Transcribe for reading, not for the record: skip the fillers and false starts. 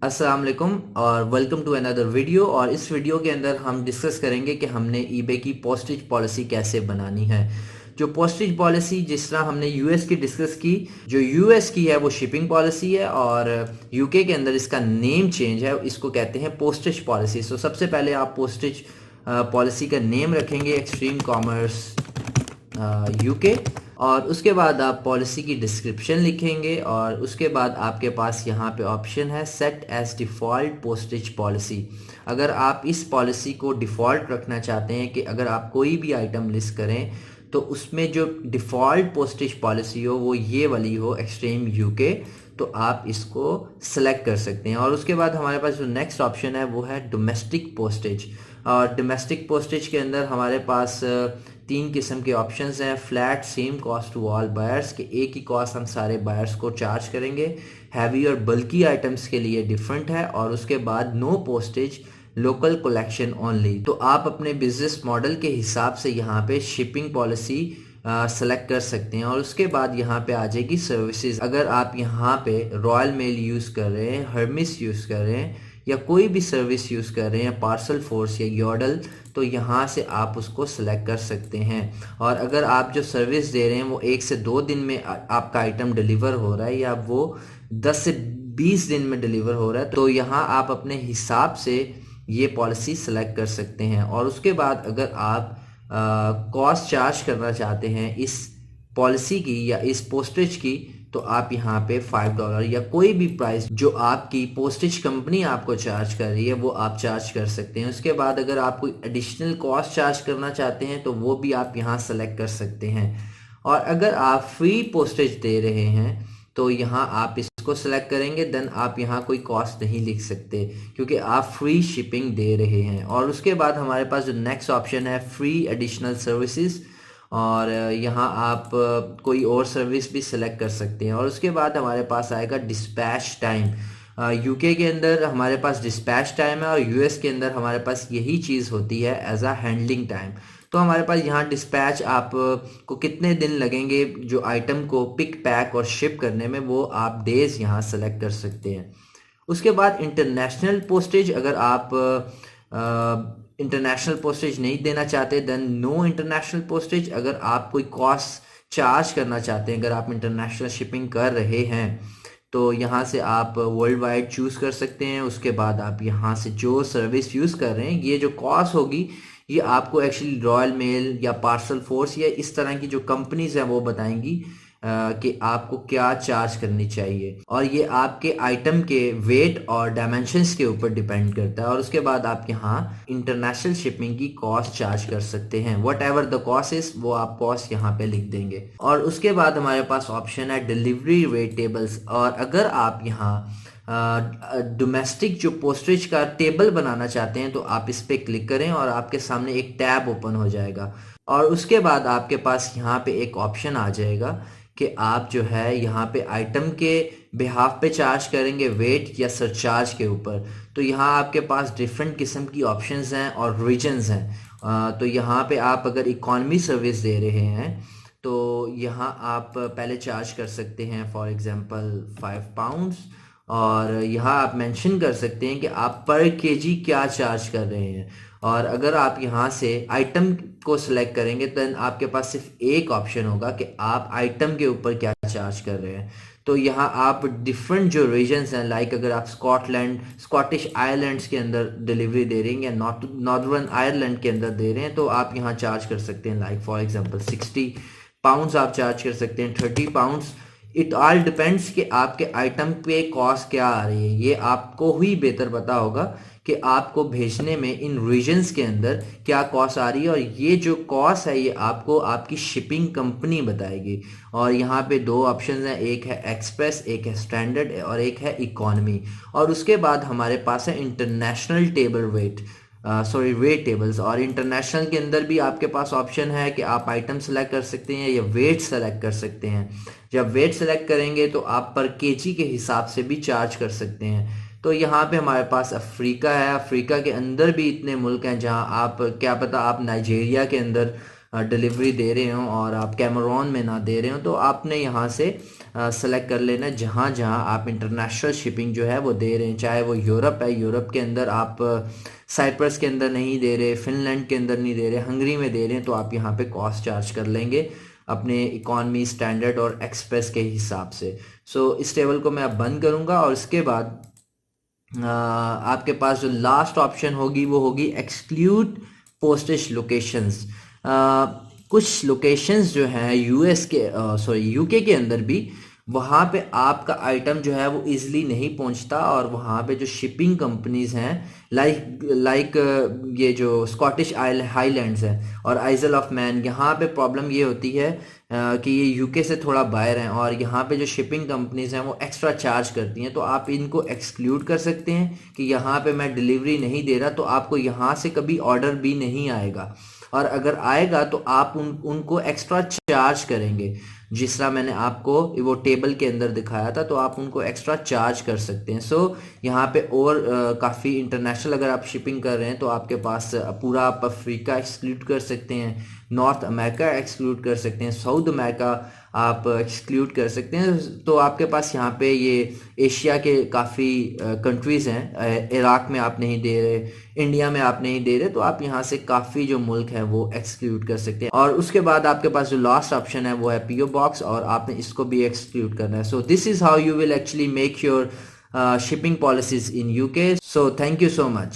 अस्सलाम वालेकुम और वेलकम टू अनदर वीडियो। और इस वीडियो के अंदर हम डिस्कस करेंगे कि हमने ईबे की पोस्टेज पॉलिसी कैसे बनानी है। जो पोस्टेज पॉलिसी जिस तरह हमने यूएस की डिस्कस की, जो यूएस की है वो शिपिंग पॉलिसी है और यूके के अंदर इसका नेम चेंज है, इसको कहते हैं पोस्टेज पॉलिसी। सो सबसे पहले आप पोस्टेज पॉलिसी का नेम रखेंगे एक्सट्रीम कॉमर्स यूके, और उसके बाद आप पॉलिसी की डिस्क्रिप्शन लिखेंगे और उसके बाद आपके पास यहाँ पे ऑप्शन है set as default postage policy. अगर आप इस पॉलिसी को डिफ़ॉल्ट रखना चाहते हैं कि अगर आप कोई भी आइटम लिस्ट करें तो उसमें जो डिफ़ॉल्ट पोस्टेज पॉलिसी हो वो ये वाली हो एक्सट्रीम यूके, तो आप इसको सेलेक्ट कर सकते हैं। और उसके बाद हमारे पास जो नेक्स्ट ऑप्शन है वो है डोमेस्टिक पोस्टेज। और डोमेस्टिक पोस्टेज के अंदर हमारे पास तीन किस्म के ऑप्शंस हैं। Flat same cost to all buyers, के एक ही कॉस्ट हम सारे बायर्स को चार्ज करेंगे। हैवी और बल्की आइटम्स के लिए डिफरेंट है। और उसके बाद no postage, local collection only. तो आप अपने बिजनेस मॉडल के हिसाब से यहाँ पे शिपिंग पॉलिसी सेलेक्ट कर सकते हैं। और उसके बाद यहाँ पे आ जाएगी सर्विसेज। अगर आप यहाँ पे रॉयल मेल यूज़ कर रहे हैं, हर्मिस यूज़ कर रहे हैं या कोई भी सर्विस यूज़ कर रहे हैं, पार्सल फोर्स या यॉडल, तो यहाँ से आप उसको सेलेक्ट कर सकते हैं। और अगर आप जो सर्विस दे रहे हैं वो 1 से 2 दिन में आपका आइटम डिलीवर हो रहा है या वो 10 से 20 दिन में डिलीवर हो रहा है, तो यहाँ आप अपने हिसाब से ये पॉलिसी सेलेक्ट कर सकते हैं। और उसके बाद अगर आप कॉस्ट चार्ज करना चाहते हैं इस पॉलिसी की या इस पोस्टेज की, तो आप यहाँ पे $5 या कोई भी प्राइस जो आपकी पोस्टेज कंपनी आपको चार्ज कर रही है वो आप चार्ज कर सकते हैं। उसके बाद अगर आप कोई एडिशनल कॉस्ट चार्ज करना चाहते हैं तो वो भी आप यहाँ सेलेक्ट कर सकते हैं। और अगर आप फ्री पोस्टेज दे रहे हैं तो यहाँ आप इसको सेलेक्ट करेंगे, देन आप यहाँ कोई कॉस्ट नहीं लिख सकते क्योंकि आप फ्री शिपिंग दे रहे हैं। और उसके बाद हमारे पास जो नेक्स्ट ऑप्शन है फ्री एडिशनल सर्विसेज, और यहाँ आप कोई और सर्विस भी सिलेक्ट कर सकते हैं। और उसके बाद हमारे पास आएगा डिस्पैच टाइम। यूके के अंदर हमारे पास डिस्पैच टाइम है और यूएस के अंदर हमारे पास यही चीज़ होती है एज अ हैंडलिंग टाइम। तो हमारे पास यहाँ डिस्पैच आप को कितने दिन लगेंगे जो आइटम को पिक पैक और शिप करने में, वो आप डेज यहाँ सेलेक्ट कर सकते हैं। उसके बाद इंटरनेशनल पोस्टेज, अगर आप इंटरनेशनल पोस्टेज नहीं देना चाहते देन नो इंटरनेशनल पोस्टेज। अगर आप कोई कॉस्ट चार्ज करना चाहते हैं, अगर आप इंटरनेशनल शिपिंग कर रहे हैं, तो यहाँ से आप वर्ल्ड वाइड चूज़ कर सकते हैं। उसके बाद आप यहाँ से जो सर्विस यूज़ कर रहे हैं, ये जो कॉस्ट होगी ये आपको एक्चुअली रॉयल मेल या पार्सल फोर्स या इस तरह की जो कंपनीज हैं वो बताएंगी कि आपको क्या चार्ज करनी चाहिए। और ये आपके आइटम के वेट और डायमेंशंस के ऊपर डिपेंड करता है। और उसके बाद आप यहाँ इंटरनेशनल शिपिंग की कॉस्ट चार्ज कर सकते हैं। What ever the cost is, वो आप कॉस्ट यहाँ पे लिख देंगे। और उसके बाद हमारे पास ऑप्शन है डिलीवरी रेट टेबल्स। और अगर आप यहाँ डोमेस्टिक जो पोस्टेज का टेबल बनाना चाहते हैं तो आप इस पे क्लिक करें और आपके सामने एक टैब ओपन हो जाएगा। और उसके बाद आपके पास यहाँ पे एक ऑप्शन आ जाएगा कि आप जो है यहाँ पे आइटम के बिहाफ पे चार्ज करेंगे वेट या सरचार्ज के ऊपर। तो यहाँ आपके पास डिफरेंट किस्म की ऑप्शंस हैं और रीजन्स हैं। तो यहाँ पे आप अगर इकॉनमी सर्विस दे रहे हैं तो यहाँ आप पहले चार्ज कर सकते हैं फॉर एग्जांपल £5। और यहाँ आप मेंशन कर सकते हैं कि आप पर केजी क्या चार्ज कर रहे हैं। और अगर आप यहाँ से आइटम को सिलेक्ट करेंगे तो आपके पास सिर्फ एक ऑप्शन होगा कि आप आइटम के ऊपर क्या चार्ज कर रहे हैं। तो यहाँ आप डिफरेंट जो रीजन्स हैं, लाइक अगर आप स्कॉटिश आयरलैंड्स के अंदर डिलीवरी दे रहे हैं या नॉर्दर्न आयरलैंड के अंदर दे रहे हैं, तो आप यहाँ चार्ज कर सकते हैं लाइक फॉर एग्जांपल £60 आप चार्ज कर सकते हैं, £30। इट ऑल डिपेंड्स कि आपके आइटम पे कॉस्ट क्या आ रही है। ये आपको ही बेहतर पता होगा कि आपको भेजने में इन रीजन्स के अंदर क्या कॉस्ट आ रही है। और ये जो कॉस्ट है ये आपको आपकी शिपिंग कंपनी बताएगी। और यहाँ पे 2 ऑप्शंस हैं, एक है एक्सप्रेस, एक है स्टैंडर्ड और एक है इकॉनमी। और उसके बाद हमारे पास है इंटरनेशनल टेबल वेट टेबल्स। और इंटरनेशनल के अंदर भी आपके पास ऑप्शन है कि आप आइटम सेलेक्ट कर सकते हैं या वेट सेलेक्ट कर सकते हैं। जब वेट सेलेक्ट करेंगे तो आप पर केजी के हिसाब से भी चार्ज कर सकते हैं। तो यहाँ पे हमारे पास अफ्रीका है। अफ्रीका के अंदर भी इतने मुल्क हैं जहाँ आप क्या पता आप नाइजीरिया के अंदर डिलीवरी दे रहे हो और आप कैमरून में ना दे रहे हो, तो आपने यहाँ से सेलेक्ट कर लेना जहाँ जहाँ आप इंटरनेशनल शिपिंग जो है वो दे रहे हैं। चाहे वो यूरोप है, यूरोप के अंदर आप साइप्रस के अंदर नहीं दे रहे, फिनलैंड के अंदर नहीं दे रहे, हंगरी में दे रहे हैं, तो आप यहाँ पे कॉस्ट चार्ज कर लेंगे अपने इकॉनमी, स्टैंडर्ड और एक्सप्रेस के हिसाब से। सो इस टेबल को मैं अब बंद करूँगा और उसके बाद आपके पास जो लास्ट ऑप्शन होगी वो होगी एक्सक्लूड पोस्टेज लोकेशंस। कुछ लोकेशंस जो हैं यूएस के, सॉरी यूके के अंदर भी, वहाँ पे आपका आइटम जो है वो इजीली नहीं पहुँचता और वहाँ पे जो शिपिंग कंपनीज हैं लाइक ये जो स्कॉटिश हाईलैंड्स हैं और आइजल ऑफ मैन, यहाँ पे प्रॉब्लम ये होती है कि ये यूके से थोड़ा बाहर हैं और यहाँ पे जो शिपिंग कंपनीज हैं वो एक्स्ट्रा चार्ज करती हैं। तो आप इनको एक्सक्लूड कर सकते हैं कि यहाँ पे मैं डिलीवरी नहीं दे रहा, तो आपको यहाँ से कभी ऑर्डर भी नहीं आएगा, और अगर आएगा तो आप उनको एक्स्ट्रा चार्ज करेंगे। जिस तरह मैंने आपको वो टेबल के अंदर दिखाया था, तो आप उनको एक्स्ट्रा चार्ज कर सकते हैं। सो यहाँ पे और काफ़ी इंटरनेशनल अगर आप शिपिंग कर रहे हैं तो आपके पास पूरा आप अफ्रीका एक्सक्लूड कर सकते हैं, नॉर्थ अमेरिका एक्सक्लूड कर सकते हैं, साउथ अमेरिका आप एक्सक्लूड कर सकते हैं। तो आपके पास यहाँ पे ये एशिया के काफ़ी कंट्रीज़ हैं, इराक में आप नहीं दे रहे, इंडिया में आप नहीं दे रहे, तो आप यहाँ से काफ़ी जो मुल्क है वो एक्सक्लूड कर सकते हैं। और उसके बाद आपके पास जो लास्ट ऑप्शन है वो है पीओ बॉक्स, और आपने इसको भी एक्सक्लूड करना है। So this is how you will actually make your shipping policies in UK. So thank you so much.